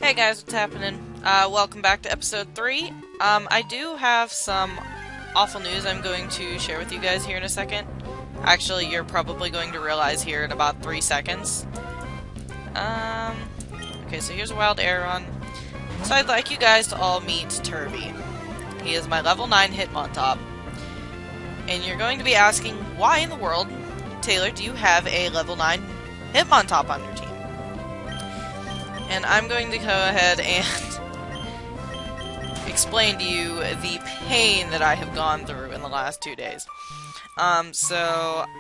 Hey guys, what's happening? Welcome back to episode 3. I do have some awful news I'm going to share with you guys here in a second. Actually, you're probably going to realize here in about 3 seconds. Okay, so here's a wild air run. So I'd like you guys to all meet Turvy. He is my level 9 Hitmontop. And you're going to be asking, why in the world, Taylor, do you have a level 9 Hitmontop on your team? And I'm going to go ahead and explain to you the pain that I have gone through in the last 2 days. So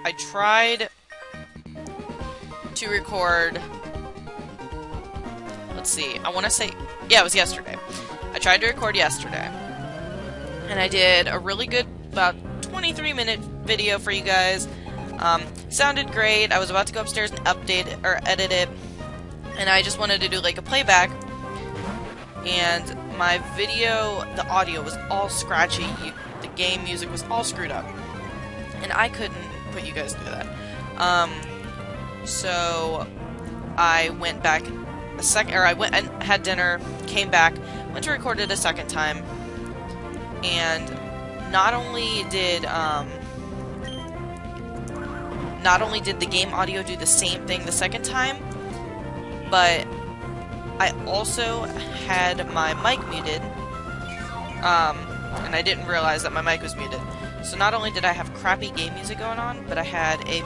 I tried to record, let's see, I want to say, yeah, it was yesterday. I tried to record yesterday. And I did a really good, about 23-minute video for you guys. Sounded great. I was about to go upstairs and update it, or edit it. And I just wanted to do like a playback, and my video, the audio was all scratchy, the game music was all screwed up, and I couldn't put you guys through that. So I went back I went and had dinner, came back, went to record it a second time, and not only did the game audio do the same thing the second time, but I also had my mic muted, and I didn't realize that my mic was muted. So not only did I have crappy game music going on, but I had a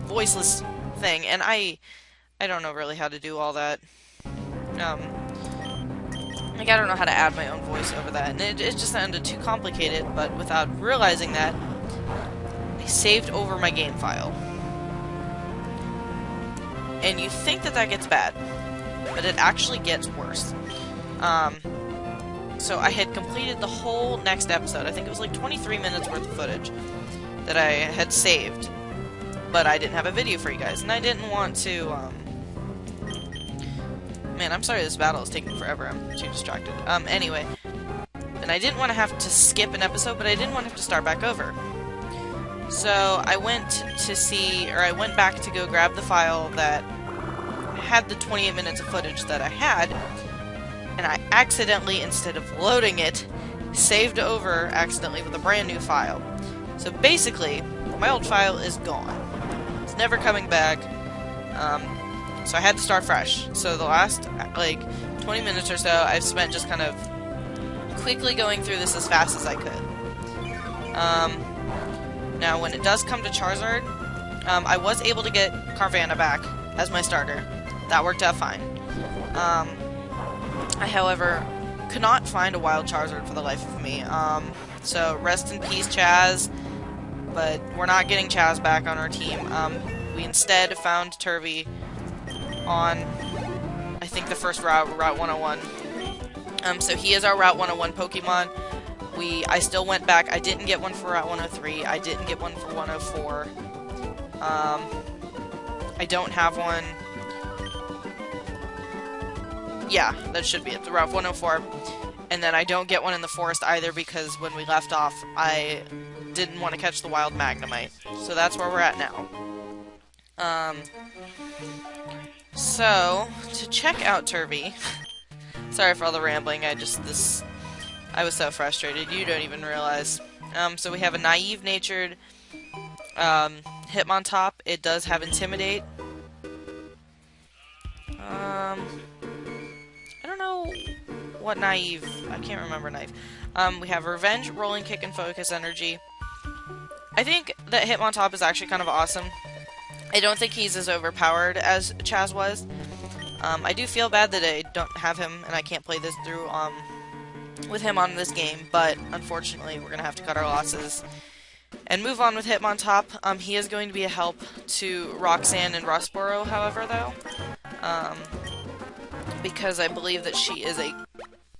voiceless thing, and I don't know really how to do all that. Like, I don't know how to add my own voice over that, and it just sounded too complicated, but without realizing that, I saved over my game file. And you think that gets bad, but it actually gets worse. So I had completed the whole next episode. I think it was like 23 minutes worth of footage that I had saved, but I didn't have a video for you guys, and I didn't want to, man, I'm sorry this battle is taking forever. I'm too distracted. Anyway, and I didn't want to have to skip an episode, but I didn't want to have to start back over. So I went back to go grab the file that had the 28 minutes of footage that I had, and I accidentally, instead of loading it, saved over accidentally with a brand new file. So basically, my old file is gone. It's never coming back, so I had to start fresh. So the last, like, 20 minutes or so, I've spent just kind of quickly going through this as fast as I could. Now, when it does come to Charizard, I was able to get Carvanha back as my starter. That worked out fine. I, however, could not find a wild Charizard for the life of me. So, rest in peace, Chaz. But we're not getting Chaz back on our team. We instead found Turvy on, I think, the first Route 101. So he is our Route 101 Pokemon. I still went back. I didn't get one for Route 103. I didn't get one for 104. I don't have one. Yeah, that should be it. The Route 104. And then I don't get one in the forest either because when we left off, I didn't want to catch the wild Magnemite. So that's where we're at now. So, to check out Turvy. Sorry for all the rambling. I was so frustrated, you don't even realize. So we have a naive-natured Hitmontop. It does have Intimidate. I don't know what naive. I can't remember naive. We have Revenge, Rolling Kick, and Focus Energy. I think that Hitmontop is actually kind of awesome. I don't think he's as overpowered as Chaz was. I do feel bad that I don't have him and I can't play this through with him on this game, but unfortunately we're gonna have to cut our losses and move on with Hitmontop. He is going to be a help to Roxanne and Rustboro, however, though, because I believe that she is a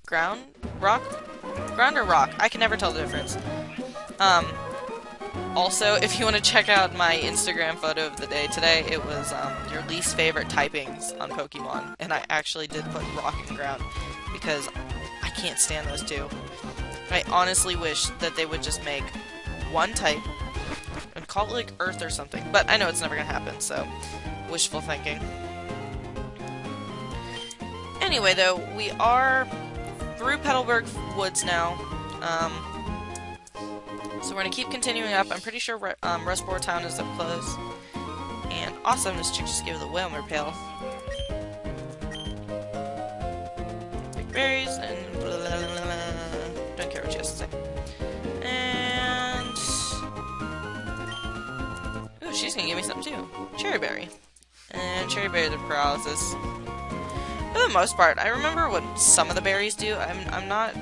ground or rock. I can never tell the difference. Also, if you want to check out my Instagram photo of the day today, it was your least favorite typings on Pokemon, and I actually did put rock and ground because I can't stand those two. I honestly wish that they would just make one type and call it like Earth or something, but I know it's never gonna happen, so wishful thinking. Anyway, though, we are through Petalburg Woods now. So we're gonna keep continuing up. I'm pretty sure Rustboro town is up close. And awesome, this chick just gave the Whalmer Pail. Big berries and blah, blah, blah, blah. Don't care what she has to say. And ooh, she's gonna give me something too. Cherry berry. And cherry berry, the paralysis. For the most part, I remember what some of the berries do. I'm not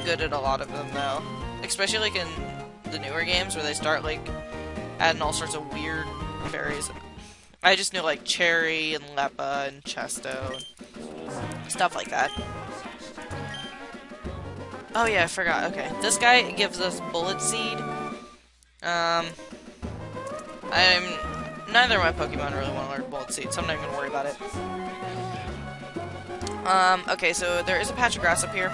good at a lot of them though. Especially like in the newer games where they start like adding all sorts of weird berries. I just knew like cherry and lepa and chesto and stuff like that. Oh yeah, I forgot. Okay, this guy gives us bullet seed. Neither of my Pokemon really want to learn bullet seed, so I'm not even gonna worry about it. Okay, so there is a patch of grass up here.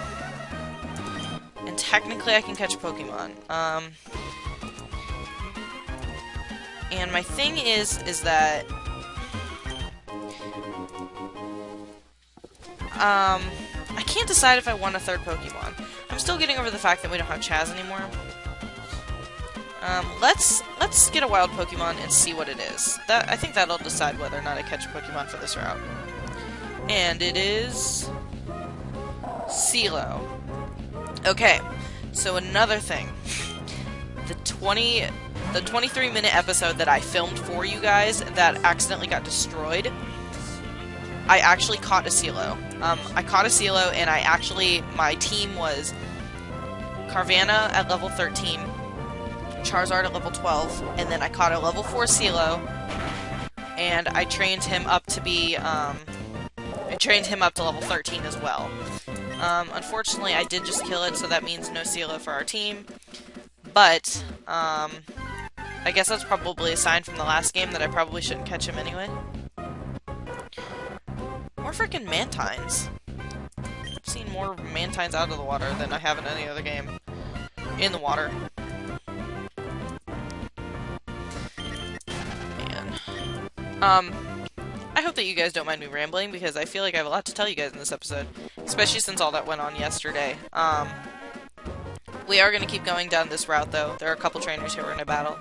And technically I can catch a Pokemon. And my thing is that I can't decide if I want a third Pokemon. I'm still getting over the fact that we don't have Chaz anymore. Let's get a wild Pokemon and see what it is. I think that'll decide whether or not I catch a Pokemon for this route. And it is Sealeo. Okay, so another thing. The 23-minute episode that I filmed for you guys that accidentally got destroyed, I actually caught a Sealeo. I caught a Sealeo, and my team was Carvanha at level 13, Charizard at level 12, and then I caught a level 4 Sealeo, and I trained him up to be, I trained him up to level 13 as well. Unfortunately, I did just kill it, so that means no Sealeo for our team. But, I guess that's probably a sign from the last game that I probably shouldn't catch him anyway. More freaking Mantines. I've seen more Mantines out of the water than I have in any other game. In the water. Man. I hope that you guys don't mind me rambling, because I feel like I have a lot to tell you guys in this episode. Especially since all that went on yesterday. We are going to keep going down this route, though. There are a couple trainers who are in a battle.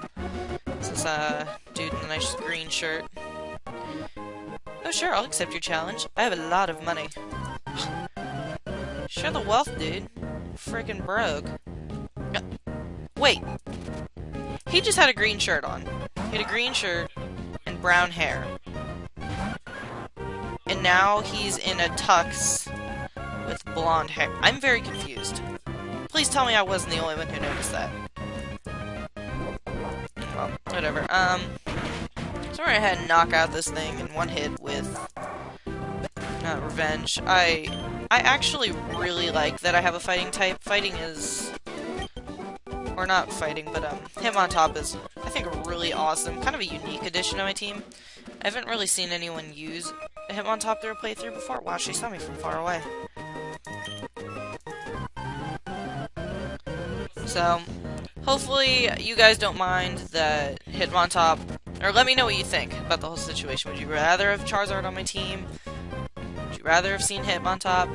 This is a dude in a nice green shirt. Oh, sure, I'll accept your challenge. I have a lot of money. Share the wealth, dude. Freaking broke. Wait. He just had a green shirt on. He had a green shirt and brown hair. And now he's in a tux with blonde hair. I'm very confused. Please tell me I wasn't the only one who noticed that. Well, whatever. So we're gonna head and knock out this thing in one hit with Revenge. I actually really like that I have a fighting type. Fighting is... or not fighting, but Hitmontop is, I think, a really awesome, kind of a unique addition to my team. I haven't really seen anyone use a Hitmontop through a playthrough before. Wow, she saw me from far away. So, hopefully you guys don't mind that Hitmontop, or let me know what you think about the whole situation. Would you rather have Charizard on my team? Would you rather have seen Hitmontop?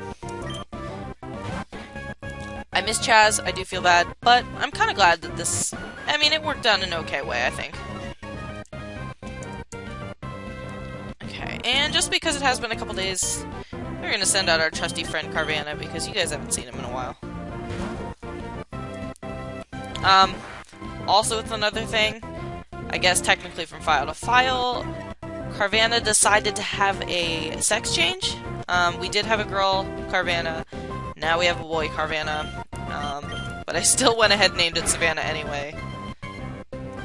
I miss Chaz, I do feel bad, but I'm kind of glad that this, I mean, it worked out in an okay way, I think. Okay, and just because it has been a couple days, we're gonna send out our trusty friend Carvanha, because you guys haven't seen him in a while. Also with another thing, I guess technically from file to file, Carvanha decided to have a sex change. We did have a girl, Carvanha, now we have a boy, Carvanha, but I still went ahead and named it Savannah anyway,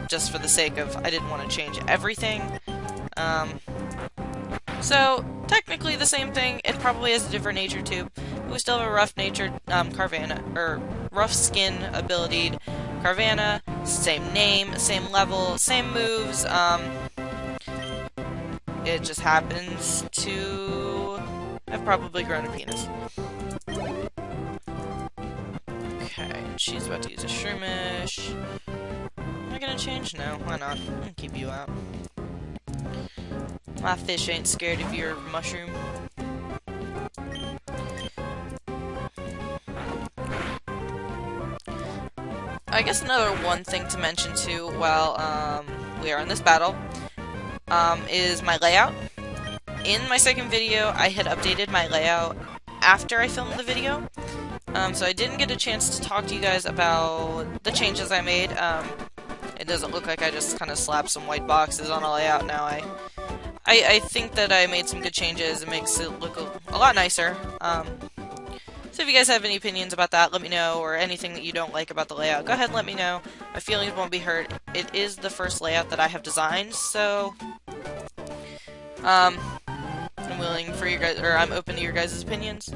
just for the sake of, I didn't want to change everything. So, technically the same thing, it probably has a different nature too, but we still have a rough-natured Carvanha, or rough-skin abilitied Carvanha, same name, same level, same moves, it just happens to have probably grown a penis. Okay, she's about to use a Shroomish. Am I gonna change? No, why not? I'm gonna keep you out. My fish ain't scared of your mushroom. I guess another one thing to mention too, while we are in this battle, is my layout. In my second video, I had updated my layout after I filmed the video, so I didn't get a chance to talk to you guys about the changes I made. It doesn't look like I just kind of slapped some white boxes on a layout now. I think that I made some good changes. It makes it look a lot nicer. So if you guys have any opinions about that, let me know, or anything that you don't like about the layout, go ahead and let me know. My feelings won't be hurt. It is the first layout that I have designed, so I'm willing for you guys, or I'm open to your guys' opinions.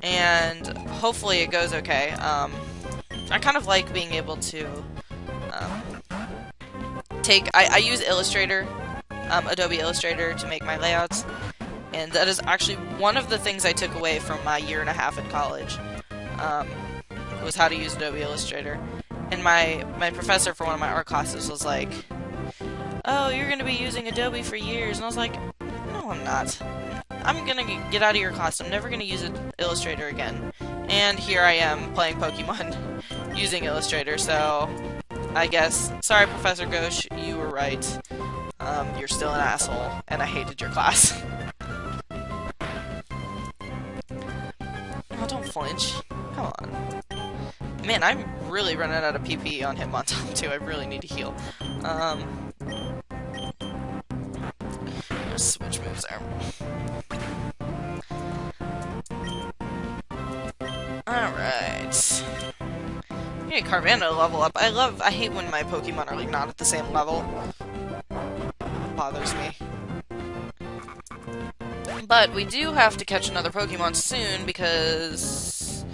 And hopefully it goes okay. I kind of like being able to I use Illustrator, Adobe Illustrator, to make my layouts. And that is actually one of the things I took away from my 1.5 years in college, was how to use Adobe Illustrator. And my professor for one of my art classes was like, "Oh, you're going to be using Adobe for years." And I was like, "No, I'm not. I'm going to get out of your class. I'm never going to use Illustrator again." And here I am playing Pokemon using Illustrator, so I guess, sorry Professor Ghosh, you were right. You're still an asshole, and I hated your class. Oh, don't flinch. Come on. Man, I'm really running out of PP on Hitmontop too. I really need to heal. Let's switch moves there. Alright. I need Carvana to level up. I hate when my Pokemon are like not at the same level. It bothers me. But we do have to catch another Pokemon soon because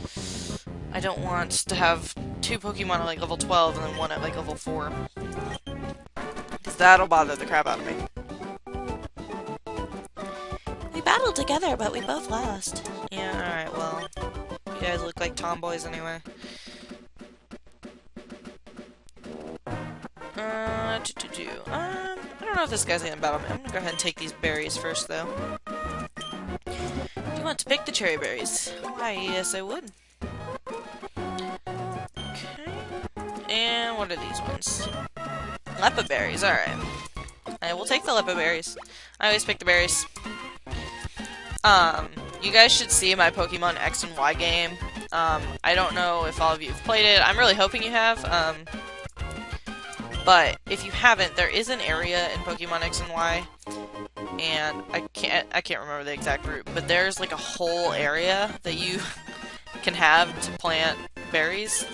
I don't want to have 2 Pokemon at like level 12 and then 1 at like level 4. Because that'll bother the crap out of me. We battled together, but we both lost. Yeah, alright, well, you guys look like tomboys anyway. I don't know if this guy's gonna battle me. I'm gonna go ahead and take these berries first, though. Do you want to pick the cherry berries? Why, yes, I would. Okay. And what are these ones? Lepa berries, alright. I will take the Lepa berries. I always pick the berries. You guys should see my Pokemon X and Y game. I don't know if all of you have played it. I'm really hoping you have. But if you haven't, there is an area in Pokemon X and Y, and I can't remember the exact route, but there's like a whole area that you can have to plant berries.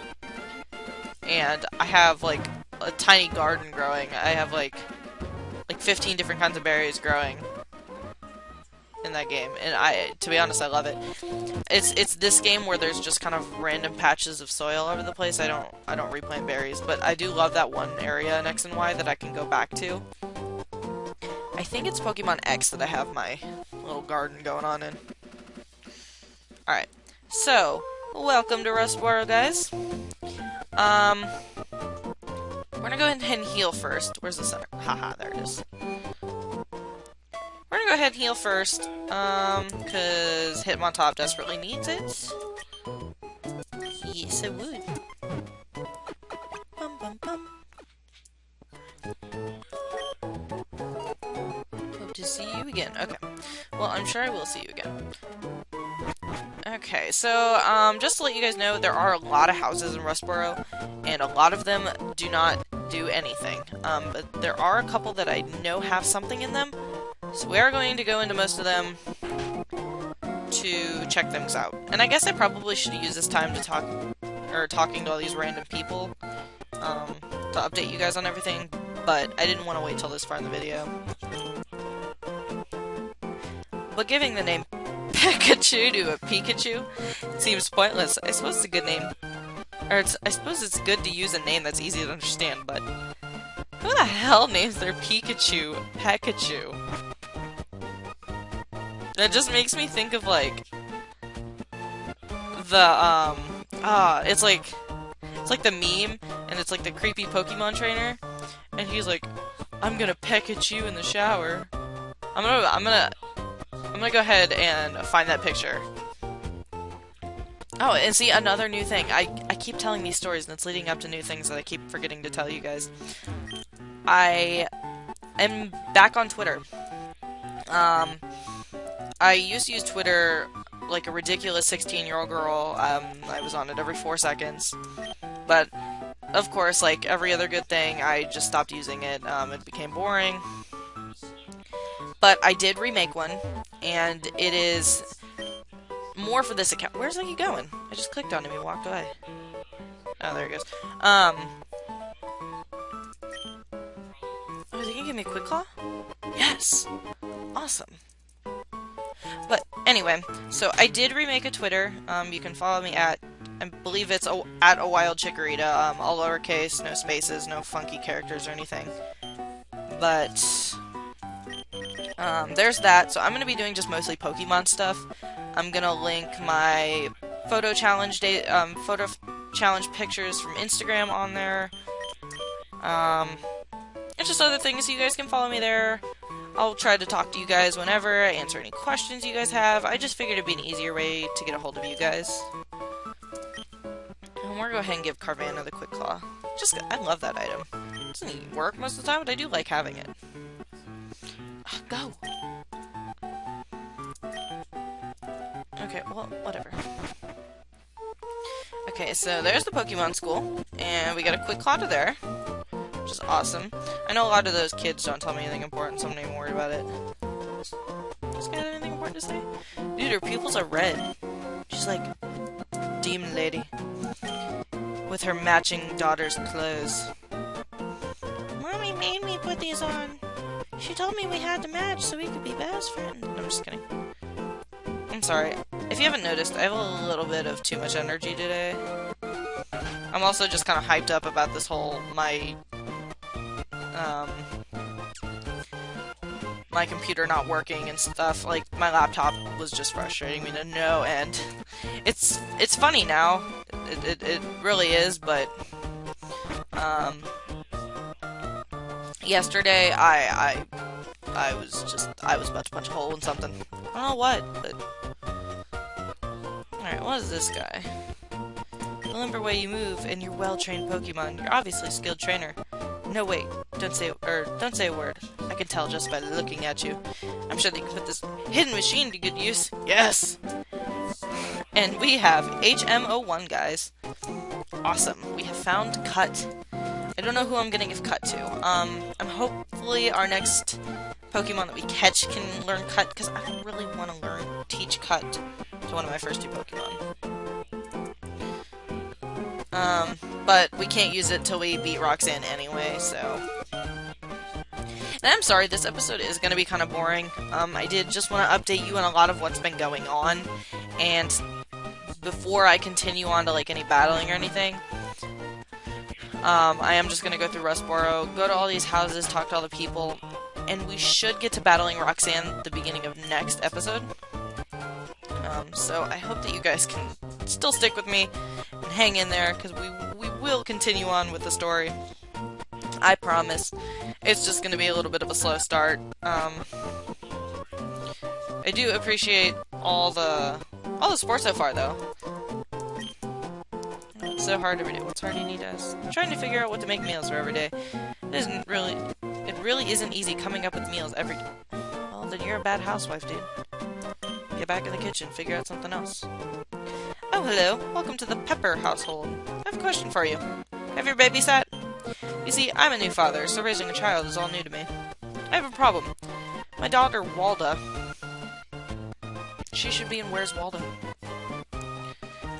And I have like a tiny garden growing. I have like 15 different kinds of berries growing in that game, and to be honest, I love it. It's this game where there's just kind of random patches of soil all over the place. I don't replant berries, but I do love that one area in X and Y that I can go back to. I think it's Pokemon X that I have my little garden going on in. Alright, so welcome to Rustboro, guys. We're gonna go ahead and heal first. Where's the center? Haha, there it is. We're gonna go ahead and heal first, because Hitmontop desperately needs it. Yes, I would. Bum, bum, bum. Hope to see you again. Okay. Well, I'm sure I will see you again. Okay, so, just to let you guys know, there are a lot of houses in Rustboro, and a lot of them do not do anything. But there are a couple that I know have something in them. So we are going to go into most of them to check things out. And I guess I probably should use this time to talking to all these random people, to update you guys on everything, but I didn't want to wait till this far in the video. But giving the name Pikachu to a Pikachu seems pointless. I suppose it's a good name. Or I suppose it's good to use a name that's easy to understand, but who the hell names their Pikachu Pikachu? That just makes me think of, like, the, it's like the meme, and it's like the creepy Pokemon trainer, and he's like, "I'm gonna peck at you in the shower." I'm gonna go ahead and find that picture. Oh, and see, another new thing. I keep telling these stories, and it's leading up to new things that I keep forgetting to tell you guys. I am back on Twitter. I used to use Twitter like a ridiculous 16-year-old girl. I was on it every 4 seconds. But, of course, like every other good thing, I just stopped using it. It became boring. But I did remake one, and it is more for this account. Where's he going? I just clicked on him, he walked away. Oh, there he goes. Oh, is he gonna give me a quick claw? Yes! Awesome. But, anyway, so I did remake a Twitter. You can follow me at, I believe it's at a wild chikorita, all lowercase, no spaces, no funky characters or anything. But, there's that. So I'm gonna be doing just mostly Pokemon stuff. I'm gonna link my photo challenge pictures from Instagram on there. And just other things, so you guys can follow me there. I'll try to talk to you guys whenever, answer any questions you guys have. I just figured it'd be an easier way to get a hold of you guys. And we're gonna go ahead and give Carvanha the Quick Claw. I love that item. It doesn't work most of the time, but I do like having it. Go! Okay, well, whatever. Okay, so there's the Pokemon School, and we got a Quick Claw to there, which is awesome. I know a lot of those kids don't tell me anything important, so I'm not even worried about it. This guy have anything important to say? Dude, her pupils are red. She's like demon lady with her matching daughter's clothes. Mommy made me put these on. She told me we had to match so we could be best friends. No, I'm just kidding. I'm sorry. If you haven't noticed, I have a little bit of too much energy today. I'm also just kind of hyped up about this whole, my computer not working and stuff. Like, my laptop was just frustrating me to no end. It's funny now. It really is, but, yesterday, I was about to punch a hole in something. I don't know what, but... Alright, what is this guy? The limber way you move, and you're well-trained Pokemon. You're obviously a skilled trainer. No, wait. Don't say a word. I can tell just by looking at you. I'm sure they can put this hidden machine to good use. Yes! And we have HM01, guys. Awesome. We have found Cut. I don't know who I'm gonna give Cut to. I'm hopefully our next Pokemon that we catch can learn Cut, because I really want to teach Cut to one of my first 2 Pokemon. But we can't use it till we beat Roxanne anyway, so... And I'm sorry, this episode is gonna be kind of boring. I did just want to update you on a lot of what's been going on, and before I continue on to, like, any battling or anything, I am just gonna go through Rustboro, go to all these houses, talk to all the people, and we should get to battling Roxanne at the beginning of next episode. So I hope that you guys can still stick with me and hang in there, because we will continue on with the story. I promise. It's just going to be a little bit of a slow start. I do appreciate all the support so far, though. It's so hard every day. What's hard you need us? I'm trying to figure out what to make meals for every day. It really isn't easy coming up with meals every day. Well, then you're a bad housewife, dude. Get back in the kitchen, figure out something else. Oh, hello. Welcome to the Pepper household. I have a question for you. Have you babysat? You see, I'm a new father, so raising a child is all new to me. I have a problem. My daughter, Walda. She should be in Where's Walda?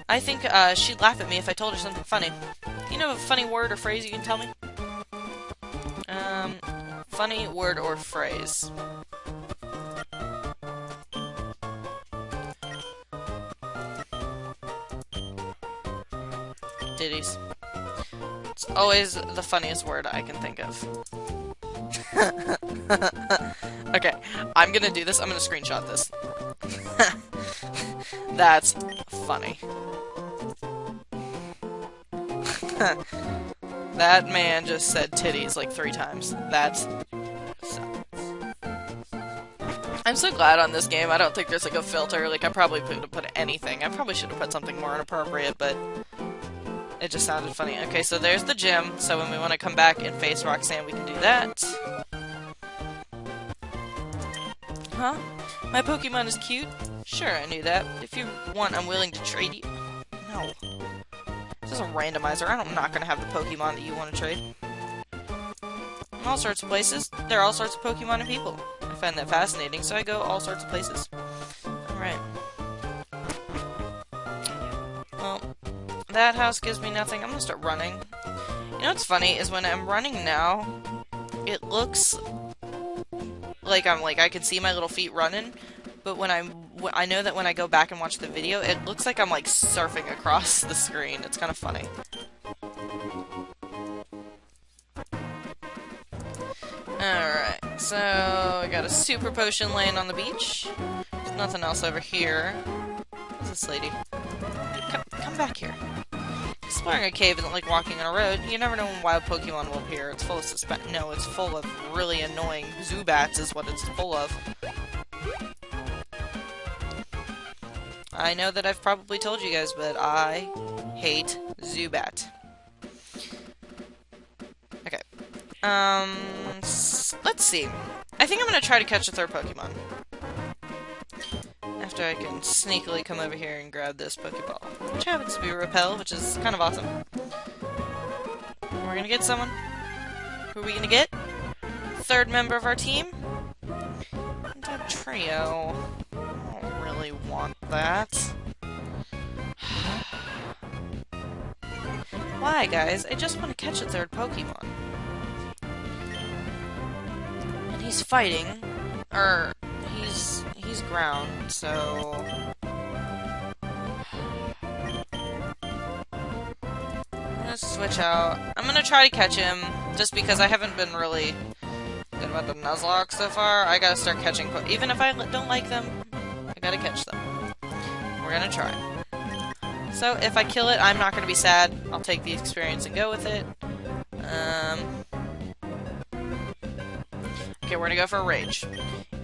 I think, she'd laugh at me if I told her something funny. You know a funny word or phrase you can tell me? Funny word or phrase. Ditties. It's always the funniest word I can think of. Okay, I'm gonna do this. I'm gonna screenshot this. That's funny. That man just said titties like 3 times. I'm so glad on this game I don't think there's like a filter. Like, I probably could have put anything. I probably should have put something more inappropriate, but... It just sounded funny. Okay, so there's the gym, so when we want to come back and face Roxanne, we can do that. Huh? My Pokemon is cute? Sure, I knew that. If you want, I'm willing to trade you. No. This is a randomizer. I'm not going to have the Pokemon that you want to trade. In all sorts of places, there are all sorts of Pokemon and people. I find that fascinating, so I go all sorts of places. Alright. Well, that house gives me nothing. I'm gonna start running. You know what's funny is when I'm running now, it looks like I can see my little feet running, but when I know that when I go back and watch the video, it looks like I'm like surfing across the screen. It's kind of funny. Alright, so I got a super potion laying on the beach. There's nothing else over here. What's this lady? Come back here. Exploring a cave isn't like walking on a road. You never know when wild Pokemon will appear. It's full of No, it's full of really annoying Zubats is what it's full of. I know that I've probably told you guys, but I hate Zubat. Okay. Let's see. I think I'm gonna try to catch a third Pokemon. After I can sneakily come over here and grab this Pokeball. Which happens to be a Repel, which is kind of awesome. We're gonna get someone. Who are we gonna get? Third member of our team? That trio. I don't really want that. Why, guys? I just want to catch a third Pokemon. And he's fighting. He's ground, so... Let's switch out. I'm gonna try to catch him, just because I haven't been really good about the Nuzlocke so far. I gotta start catching even if I don't like them, I gotta catch them. We're gonna try. So, if I kill it, I'm not gonna be sad. I'll take the experience and go with it. Okay, we're gonna go for a Rage.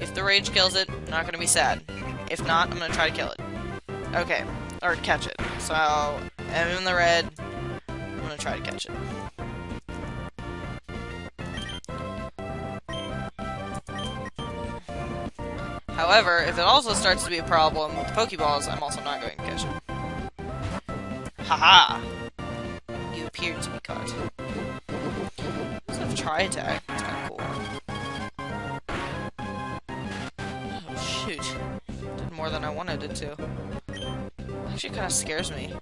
If the Rage kills it, I'm not gonna be sad. If not, I'm gonna try to kill it. Okay. Or catch it. So, I'm in the red. I'm gonna try to catch it. However, if it also starts to be a problem with the Pokeballs, I'm also not going to catch it. Haha! You appeared to be caught. Let's have Try Attack. That's kind of cool. Oh, shoot. Did more than I wanted it to. Actually, kind of scares me.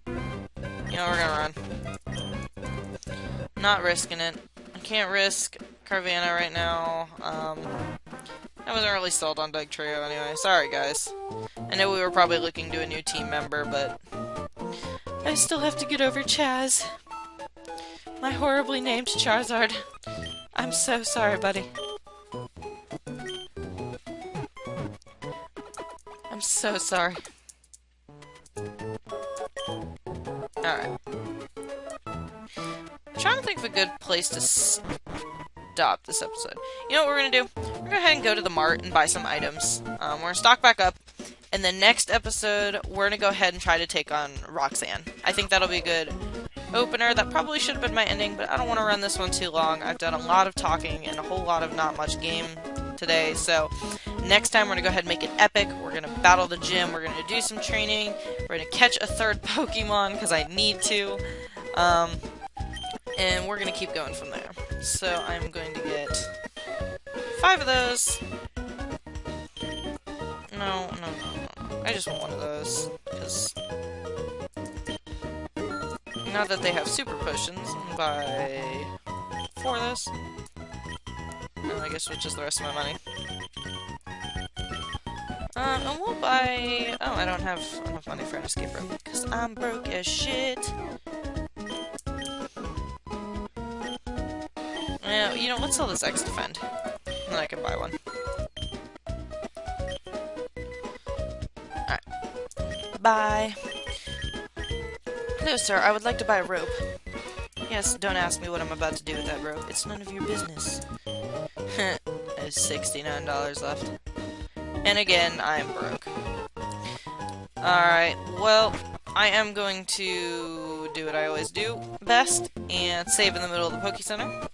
You know, we're gonna run. Not risking it. I can't risk Carvanha right now. I wasn't really sold on Doug Trio anyway. Sorry, guys. I know we were probably looking to a new team member, but I still have to get over Chaz. My horribly named Charizard. I'm so sorry, buddy. I'm so sorry. Alright. I'm trying to think of a good place to stop this episode. You know what we're gonna do? We're gonna go ahead and go to the mart and buy some items. We're gonna stock back up. And the next episode, we're gonna go ahead and try to take on Roxanne. I think that'll be a good opener. That probably should have been my ending, but I don't want to run this one too long. I've done a lot of talking and a whole lot of not much game today, so next time we're gonna go ahead and make it epic. We're gonna battle the gym, we're gonna do some training, we're gonna catch a third Pokemon, because I need to, and we're gonna keep going from there. So I'm going to get 5 of those. No. I just want one of those, because now that they have super potions, I'm gonna buy 4 of those. And I guess with just the rest of my money. And we'll buy... Oh, I don't have enough money for an escape rope, because I'm broke as shit. Yeah, you know, let's sell this X Defend, and then I can buy one. Alright. Bye. Hello, sir. I would like to buy a rope. Yes, don't ask me what I'm about to do with that rope. It's none of your business. I have $69 left. And again, I'm broke. Alright, well, I am going to do what I always do best, and save in the middle of the Poke Center.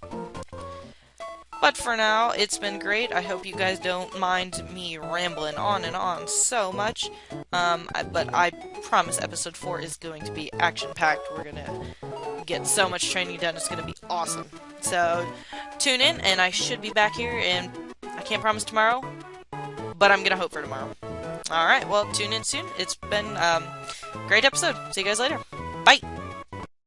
But for now, it's been great. I hope you guys don't mind me rambling on and on so much. But I promise episode 4 is going to be action-packed. We're going to get so much training done. It's going to be awesome. So, tune in, and I should be back here, and I can't promise tomorrow, but I'm going to hope for tomorrow. Alright, well, tune in soon. It's been a great episode. See you guys later. Bye!